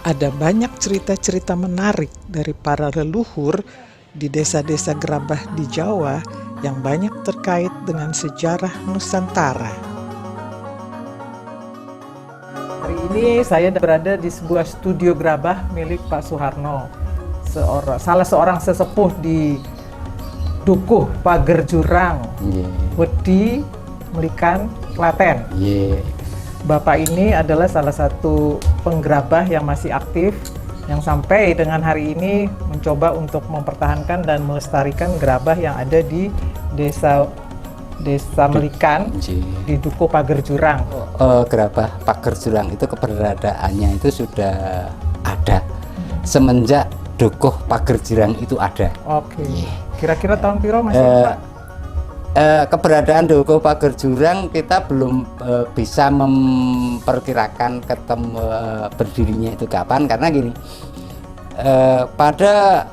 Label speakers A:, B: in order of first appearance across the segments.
A: Ada banyak cerita-cerita menarik dari para leluhur di desa-desa gerabah di Jawa yang banyak terkait dengan sejarah Nusantara. Hari ini saya berada di sebuah studio gerabah milik Pak Suharno, salah seorang sesepuh di Dukuh Pager Jurang, Wedi, Melikan, Klaten. Bapak ini adalah salah satu penggerabah yang masih aktif, yang sampai dengan hari ini mencoba untuk mempertahankan dan melestarikan gerabah yang ada di desa Melikan di Dukuh Pager Jurang.
B: Gerabah Pager Jurang itu keberadaannya itu sudah ada semenjak Dukuh Pager Jurang itu ada.
A: Oke. Kira-kira tahun piro masih Pak?
B: Keberadaan Dukuh Pager Jurang kita belum bisa memperkirakan berdirinya itu kapan, karena gini, pada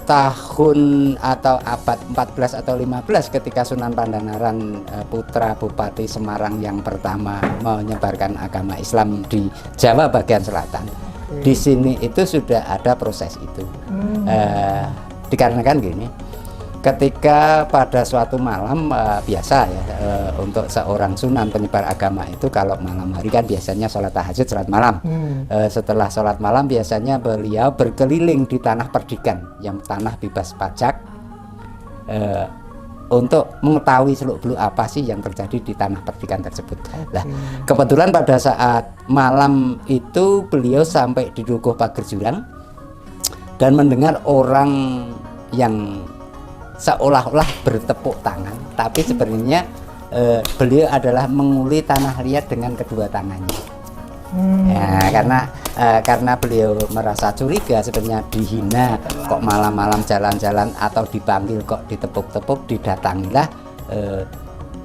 B: tahun atau abad 14 atau 15 ketika Sunan Pandanaran, putra Bupati Semarang yang pertama menyebarkan agama Islam di Jawa bagian selatan, di sini itu sudah ada proses itu. Dikarenakan gini, ketika pada suatu malam, biasa ya, untuk seorang sunan penyebar agama itu kalau malam hari kan biasanya sholat tahajud, sholat malam. Setelah sholat malam biasanya beliau berkeliling di tanah perdikan yang tanah bebas pajak, untuk mengetahui seluk-beluk apa sih yang terjadi di tanah perdikan tersebut. Nah, kebetulan pada saat malam itu beliau sampai di Dukuh Pager Jurang dan mendengar orang yang seolah-olah bertepuk tangan, tapi sebenarnya beliau adalah menguli tanah liat dengan kedua tangannya. Ya, karena beliau merasa curiga, sebenarnya dihina, kok malam-malam jalan-jalan atau dipanggil kok ditepuk-tepuk, didatangilah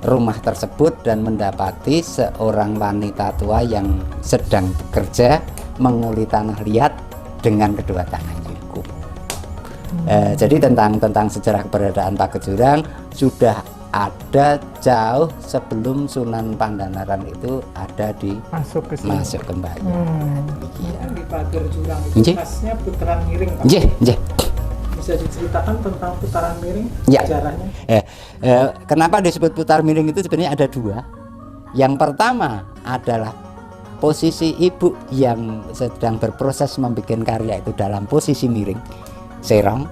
B: rumah tersebut dan mendapati seorang wanita tua yang sedang bekerja menguli tanah liat dengan kedua tangannya. Jadi tentang sejarah keberadaan Pager Jurang sudah ada jauh sebelum Sunan Pandanaran itu ada di masuk kembali.
A: Di Pager Jurang itu khasnya putaran miring, Pak. Bisa diceritakan tentang putaran miring, sejarahnya?
B: Kenapa disebut putar miring itu sebenarnya ada dua. Yang pertama adalah posisi ibu yang sedang berproses membuat karya itu dalam posisi miring, serong,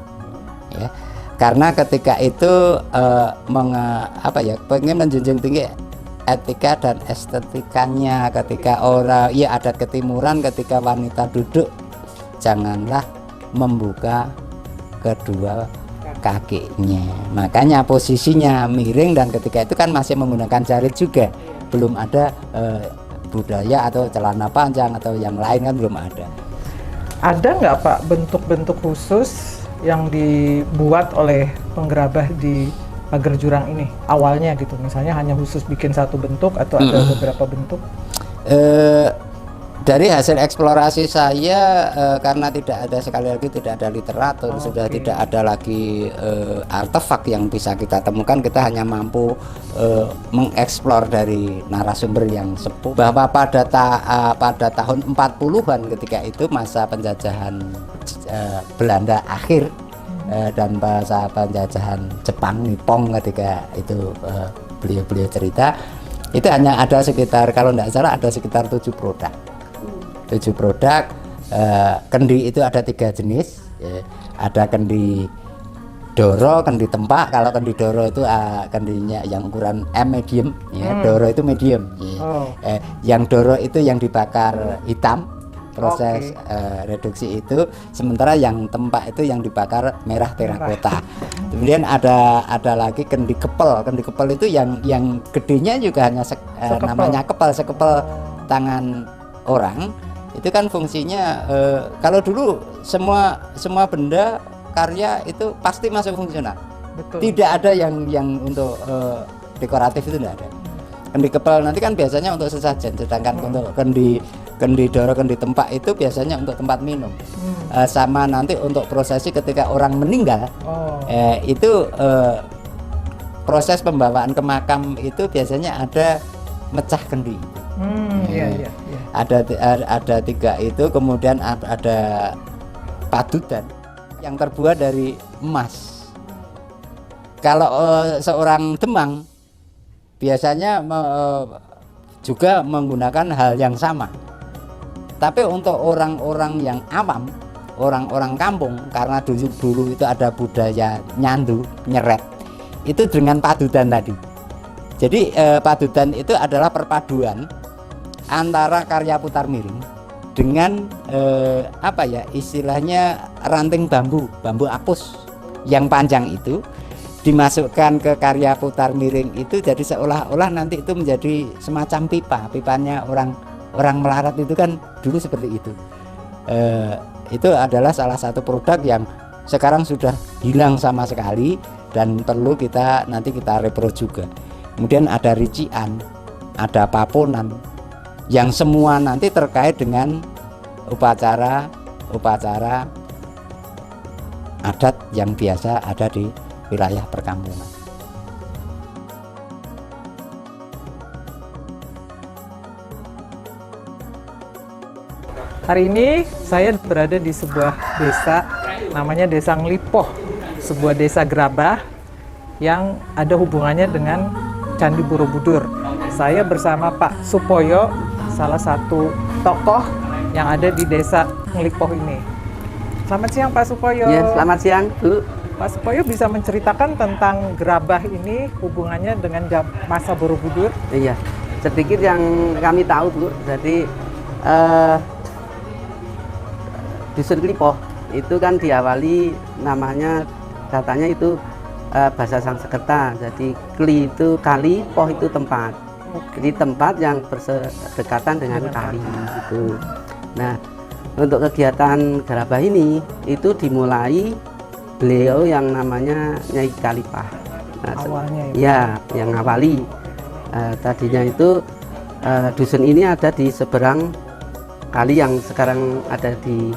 B: ya. Karena ketika itu pengen menjunjung tinggi etika dan estetikanya, ketika orang adat ketimuran, ketika wanita duduk janganlah membuka kedua kakinya, makanya posisinya miring, dan ketika itu kan masih menggunakan jarit juga, belum ada budaya atau celana panjang atau yang lain kan belum ada.
A: Ada nggak Pak bentuk-bentuk khusus yang dibuat oleh penggerabah di Pager Jurang ini awalnya gitu, misalnya hanya khusus bikin satu bentuk atau ada beberapa bentuk?
B: Dari hasil eksplorasi saya, karena sekali lagi tidak ada literatur, sudah tidak ada lagi artefak yang bisa kita temukan, kita hanya mampu mengeksplor dari narasumber yang sepuh bahwa pada tahun 40-an ketika itu masa penjajahan Belanda akhir dan masa penjajahan Jepang Nippon, ketika itu beliau cerita itu hanya ada sekitar, kalau tidak salah ada sekitar 7 produk. Kendi itu ada 3 jenis, ada kendi doro, kendi tempak. Kalau kendi doro itu kendinya yang ukuran M medium, doro itu medium. Yang doro itu yang dibakar hitam, proses reduksi itu, sementara yang tempak itu yang dibakar merah terakota. Kemudian ada lagi kendi kepel. Kendi kepel itu yang gedenya juga hanya namanya kepel, sekepel tangan orang. Itu kan fungsinya, kalau dulu semua benda karya itu pasti masuk fungsional. Betul. Tidak ada yang untuk dekoratif, itu tidak ada. Kendi kepel nanti kan biasanya untuk sesajen, sedangkan untuk kendi doro, kendi tempak itu biasanya untuk tempat minum. Sama nanti untuk prosesi ketika orang meninggal, itu proses pembawaan ke makam itu biasanya ada mecah kendi.
A: Iya.
B: Ada 3 itu, kemudian ada padutan yang terbuat dari emas. Kalau seorang Demang biasanya juga menggunakan hal yang sama. Tapi untuk orang-orang yang awam, orang-orang kampung, karena dulu itu ada budaya nyandu, nyeret, itu dengan padutan tadi. Jadi padutan itu adalah perpaduan antara karya putar miring dengan istilahnya ranting bambu apus yang panjang itu dimasukkan ke karya putar miring itu, jadi seolah-olah nanti itu menjadi semacam pipanya orang melarat itu kan dulu seperti itu. Itu adalah salah satu produk yang sekarang sudah hilang sama sekali dan perlu nanti kita repro juga. Kemudian ada rician, ada paponan, yang semua nanti terkait dengan upacara adat yang biasa ada di wilayah perkampungan.
A: Hari ini saya berada di sebuah desa, namanya Desa Nglipoh, sebuah desa gerabah yang ada hubungannya dengan Candi Borobudur. Saya bersama Pak Supoyo, salah satu tokoh yang ada di Desa Nglipoh ini. Selamat siang Pak Supoyo.
C: Ya, selamat siang Bu.
A: Pak Supoyo bisa menceritakan tentang gerabah ini hubungannya dengan masa Borobudur?
C: Iya, sedikit yang kami tahu Bu. Jadi Dusun Nglipoh itu kan diawali namanya, katanya itu bahasa Sanskerta. Jadi kli itu kali, poh itu tempat. Jadi tempat yang berdekatan dengan kali itu. Nah, untuk kegiatan gerabah ini itu dimulai beliau yang namanya Nyai Kalipah. Nah,
A: awalnya
C: ya, yang ngawali. Tadinya itu dusun ini ada di seberang kali yang sekarang ada di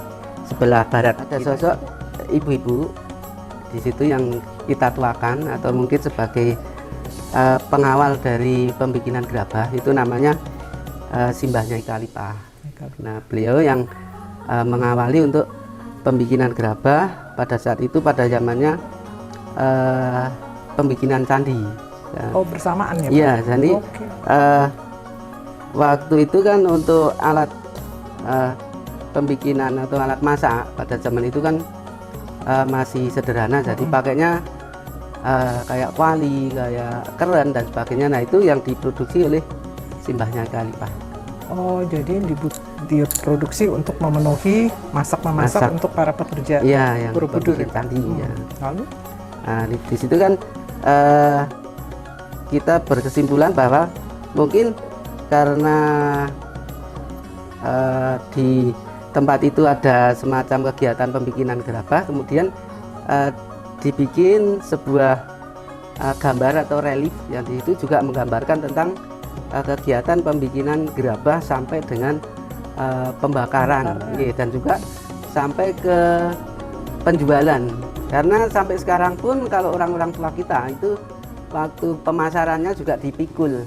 C: sebelah barat. Ada sosok ibu-ibu di situ yang kita tuakan atau mungkin sebagai pengawal dari pembikinan gerabah, itu namanya Simbah Nyai Kalipah. Nah, beliau yang mengawali untuk pembikinan gerabah pada saat itu, pada zamannya pembikinan candi.
A: Oh, bersamaan ya Pak?
C: Iya, jadi waktu itu kan untuk alat pembikinan atau alat masak pada zaman itu kan masih sederhana, jadi pakainya kayak kuali, kayak keren dan sebagainya. Nah, itu yang diproduksi oleh Simbah Nyai Kalipah.
A: Oh, jadi diproduksi untuk memenuhi masak untuk para pekerja Borobudur ya,
C: candi. Ya.
A: Lalu?
C: Nah, di situ kan kita berkesimpulan bahwa mungkin karena di tempat itu ada semacam kegiatan pembikinan gerabah, kemudian dibikin sebuah gambar atau relief yang di situ juga menggambarkan tentang kegiatan pembikinan gerabah sampai dengan pembakaran, dan juga sampai ke penjualan. Karena sampai sekarang pun kalau orang-orang tua kita itu waktu pemasarannya juga dipikul.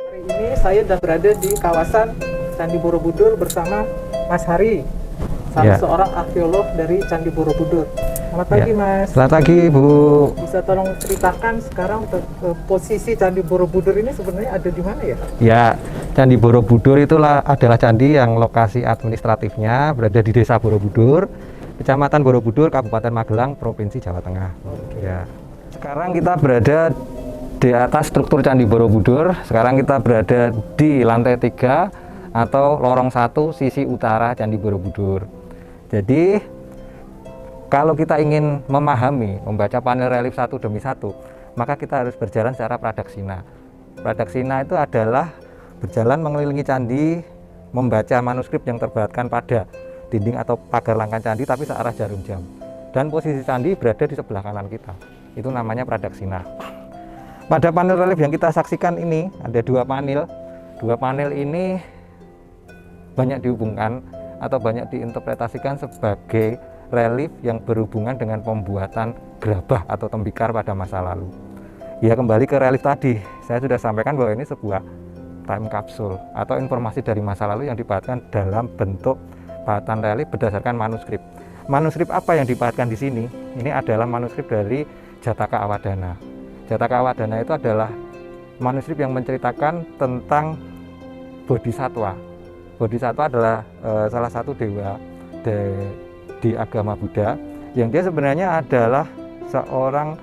A: Hari ini saya sudah berada di kawasan Candi Borobudur bersama Mas Hari, salah seorang arkeolog dari Candi Borobudur. Selamat pagi Mas.
D: Selamat pagi Bu.
A: Bisa tolong ceritakan sekarang posisi Candi Borobudur ini sebenarnya ada di mana ya?
D: Ya, Candi Borobudur adalah candi yang lokasi administratifnya berada di Desa Borobudur, Kecamatan Borobudur, Kabupaten Magelang, Provinsi Jawa Tengah. Ya. Sekarang kita berada di atas struktur Candi Borobudur. Sekarang kita berada di lantai 3 atau lorong 1 sisi utara Candi Borobudur. Jadi kalau kita ingin memahami, membaca panel relief satu demi satu, maka kita harus berjalan secara pradaksina. Pradaksina itu adalah berjalan mengelilingi candi, membaca manuskrip yang terbaratkan pada dinding atau pagar langkan candi tapi searah jarum jam. Dan posisi candi berada di sebelah kanan kita. Itu namanya pradaksina. Pada panel relief yang kita saksikan ini ada 2 panel. Dua panel ini banyak dihubungkan atau banyak diinterpretasikan sebagai relief yang berhubungan dengan pembuatan gerabah atau tembikar pada masa lalu. Ya, kembali ke relief tadi, saya sudah sampaikan bahwa ini sebuah time capsule atau informasi dari masa lalu yang dipahatkan dalam bentuk pahatan relief berdasarkan manuskrip. Manuskrip apa yang dipahatkan di sini? Ini adalah manuskrip dari Jataka Awadana. Jataka Awadana itu adalah manuskrip yang menceritakan tentang Bodhisattva. Bodhisattva adalah salah satu dewa di agama Buddha, yang dia sebenarnya adalah seorang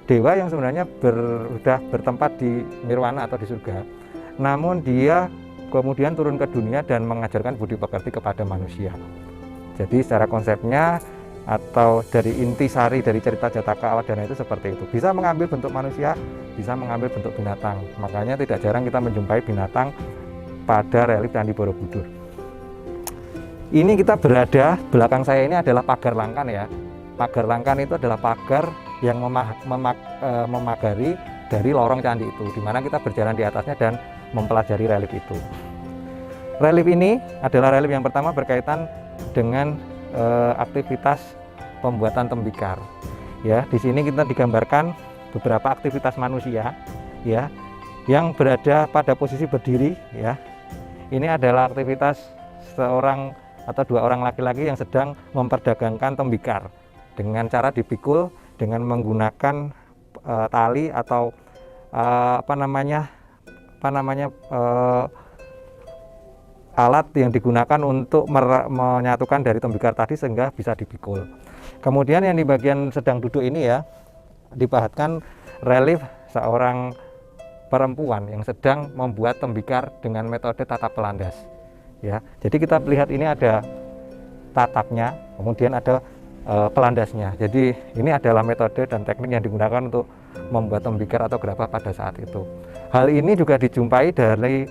D: dewa yang sebenarnya sudah bertempat di nirwana atau di surga. Namun dia kemudian turun ke dunia dan mengajarkan budi pekerti kepada manusia. Jadi secara konsepnya atau dari intisari dari cerita Jataka Awadana itu seperti itu. Bisa mengambil bentuk manusia, bisa mengambil bentuk binatang. Makanya tidak jarang kita menjumpai binatang pada relief Candi Borobudur. Ini kita berada, belakang saya ini adalah pagar langkan ya. Pagar langkan itu adalah pagar yang memagari dari lorong candi itu, di mana kita berjalan di atasnya dan mempelajari relief itu. Relief ini adalah relief yang pertama berkaitan dengan aktivitas pembuatan tembikar. Ya, di sini kita digambarkan beberapa aktivitas manusia ya yang berada pada posisi berdiri ya. Ini adalah aktivitas seorang atau dua orang laki-laki yang sedang memperdagangkan tembikar dengan cara dipikul dengan menggunakan tali atau alat yang digunakan untuk menyatukan dari tembikar tadi sehingga bisa dipikul. Kemudian yang di bagian sedang duduk ini ya dipahatkan relief seorang perempuan yang sedang membuat tembikar dengan metode tatap pelandas. Ya, jadi kita lihat ini ada tatapnya, kemudian ada pelandasnya. Jadi ini adalah metode dan teknik yang digunakan untuk membuat tembikar atau gerabah pada saat itu. Hal ini juga dijumpai dari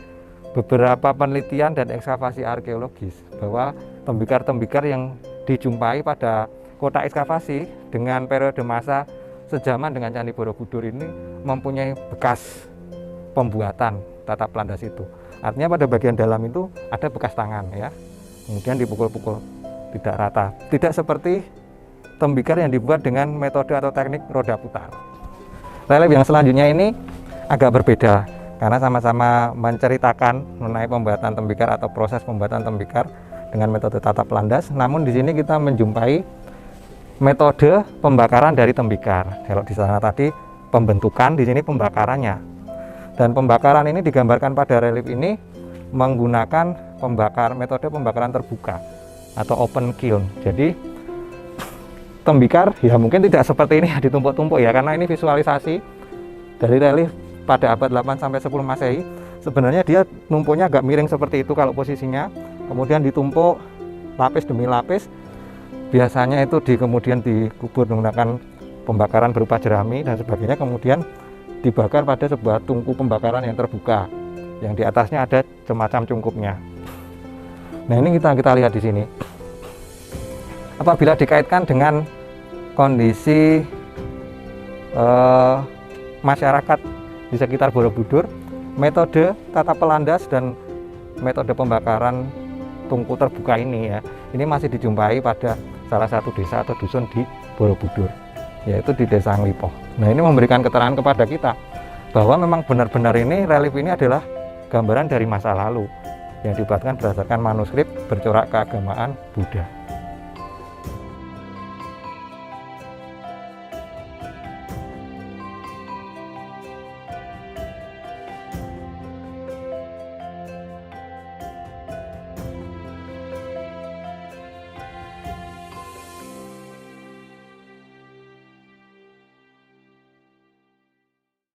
D: beberapa penelitian dan ekskavasi arkeologis bahwa tembikar-tembikar yang dijumpai pada kota ekskavasi dengan periode masa sejaman dengan Candi Borobudur ini mempunyai bekas pembuatan tatap pelandas itu. Artinya pada bagian dalam itu ada bekas tangan ya, kemudian dipukul-pukul tidak rata, tidak seperti tembikar yang dibuat dengan metode atau teknik roda putar. Relief yang selanjutnya ini agak berbeda karena sama-sama menceritakan mengenai pembuatan tembikar atau proses pembuatan tembikar dengan metode tatap pelandas. Namun di sini kita menjumpai metode pembakaran dari tembikar. Kalau di sana tadi pembentukan, di sini pembakarannya. Dan pembakaran ini digambarkan pada relief ini menggunakan metode pembakaran terbuka atau open kiln. Jadi tembikar ya mungkin tidak seperti ini ditumpuk-tumpuk ya, karena ini visualisasi dari relief pada abad 8 sampai 10 Masehi. Sebenarnya dia numpuknya agak miring seperti itu kalau posisinya, kemudian ditumpuk lapis demi lapis. Biasanya itu kemudian dikubur menggunakan pembakaran berupa jerami dan sebagainya, kemudian dibakar pada sebuah tungku pembakaran yang terbuka, yang di atasnya ada semacam cungkupnya. Nah, ini kita lihat di sini. Apabila dikaitkan dengan kondisi masyarakat di sekitar Borobudur, metode tatap pelandas dan metode pembakaran tungku terbuka ini ya, ini masih dijumpai pada salah satu desa atau dusun di Borobudur, yaitu di Desa Nglipoh. Nah, ini memberikan keterangan kepada kita bahwa memang benar-benar ini relief ini adalah gambaran dari masa lalu yang dibuatkan berdasarkan manuskrip bercorak keagamaan Buddha.